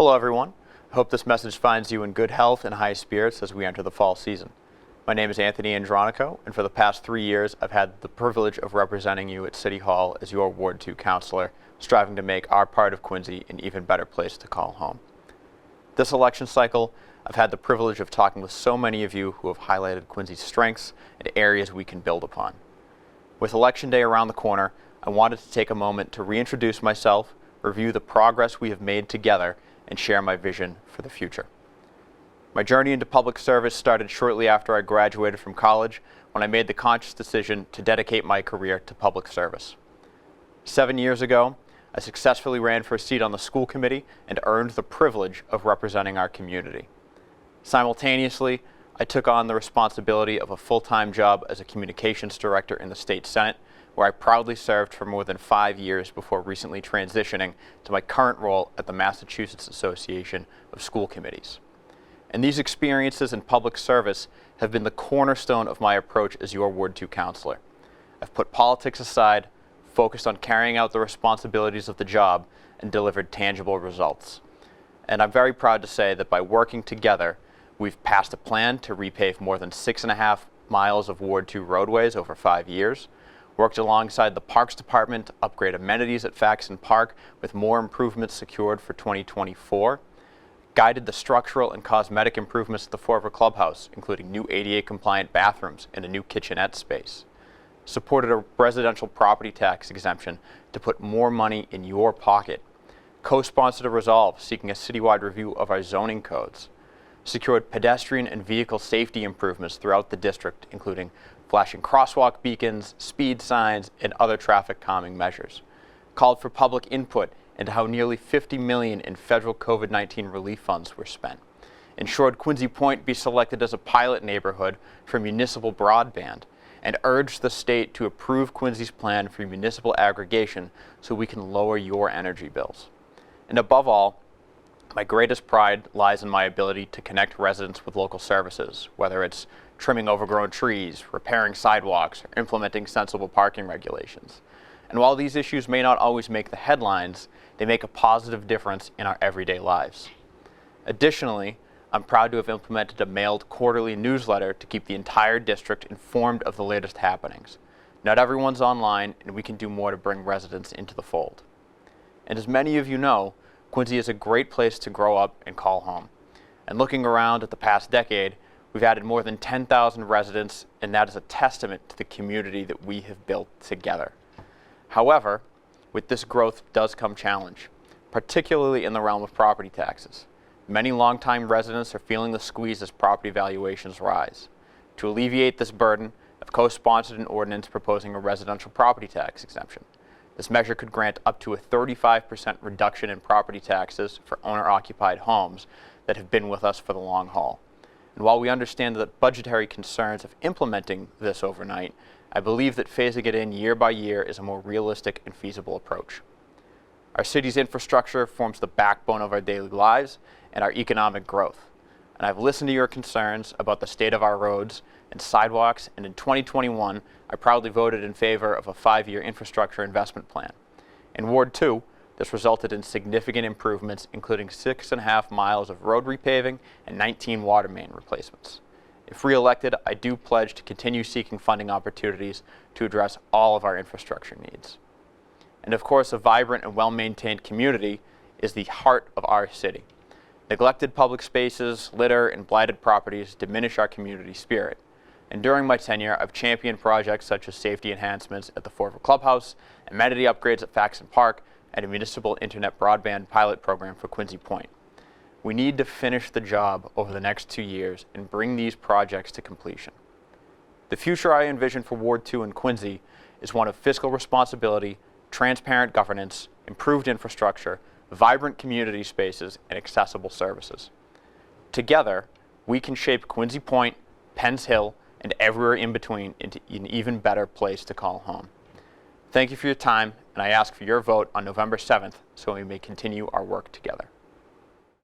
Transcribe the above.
Hello everyone. I hope this message finds you in good health and high spirits as we enter the fall season. My name is Anthony Andronico, and for the past 3 years I've had the privilege of representing you at City Hall as your Ward 2 counselor, striving to make our part of Quincy an even better place to call home. This election cycle, I've had the privilege of talking with so many of you who have highlighted Quincy's strengths and areas we can build upon. With Election Day around the corner, I wanted to take a moment to reintroduce myself, review the progress we have made together, and share my vision for the future. My journey into public service started shortly after I graduated from college, when I made the conscious decision to dedicate my career to public service. 7 years ago, I successfully ran for a seat on the school committee and earned the privilege of representing our community. Simultaneously, I took on the responsibility of a full-time job as a communications director in the state Senate, where I proudly served for more than 5 years before recently transitioning to my current role at the Massachusetts Association of School Committees. And these experiences in public service have been the cornerstone of my approach as your Ward 2 counselor. I've put politics aside, focused on carrying out the responsibilities of the job, and delivered tangible results. And I'm very proud to say that by working together, we've passed a plan to repave more than 6.5 miles of Ward 2 roadways over 5 years, worked alongside the Parks Department to upgrade amenities at Faxon Park with more improvements secured for 2024, guided the structural and cosmetic improvements at the Fall River Clubhouse, including new ADA-compliant bathrooms and a new kitchenette space, supported a residential property tax exemption to put more money in your pocket, co-sponsored a resolve seeking a citywide review of our zoning codes, secured pedestrian and vehicle safety improvements throughout the district, including flashing crosswalk beacons, speed signs, and other traffic calming measures, called for public input into how nearly $50 million in federal COVID-19 relief funds were spent, ensured Quincy Point be selected as a pilot neighborhood for municipal broadband, and urged the state to approve Quincy's plan for municipal aggregation so we can lower your energy bills. And above all, my greatest pride lies in my ability to connect residents with local services, whether it's trimming overgrown trees, repairing sidewalks, or implementing sensible parking regulations. And while these issues may not always make the headlines, they make a positive difference in our everyday lives. Additionally, I'm proud to have implemented a mailed quarterly newsletter to keep the entire district informed of the latest happenings. Not everyone's online, and we can do more to bring residents into the fold. And as many of you know, Quincy is a great place to grow up and call home. And looking around at the past decade, we've added more than 10,000 residents, and that is a testament to the community that we have built together. However, with this growth does come challenge, particularly in the realm of property taxes. Many longtime residents are feeling the squeeze as property valuations rise. To alleviate this burden, I've co-sponsored an ordinance proposing a residential property tax exemption. This measure could grant up to a 35% reduction in property taxes for owner-occupied homes that have been with us for the long haul. And while we understand the budgetary concerns of implementing this overnight, I believe that phasing it in year by year is a more realistic and feasible approach. Our city's infrastructure forms the backbone of our daily lives and our economic growth. And I've listened to your concerns about the state of our roads and sidewalks, and in 2021, I proudly voted in favor of a 5-year infrastructure investment plan. In Ward 2, this resulted in significant improvements, including 6.5 miles of road repaving and 19 water main replacements. If re-elected, I do pledge to continue seeking funding opportunities to address all of our infrastructure needs. And of course, a vibrant and well-maintained community is the heart of our city. Neglected public spaces, litter, and blighted properties diminish our community spirit. And during my tenure, I've championed projects such as safety enhancements at the Fall River Clubhouse, amenity upgrades at Faxon Park, and a municipal internet broadband pilot program for Quincy Point. We need to finish the job over the next 2 years and bring these projects to completion. The future I envision for Ward 2 in Quincy is one of fiscal responsibility, transparent governance, improved infrastructure, vibrant community spaces, and accessible services. Together, we can shape Quincy Point, Penns Hill, and everywhere in between into an even better place to call home. Thank you for your time, and I ask for your vote on November 7th so we may continue our work together.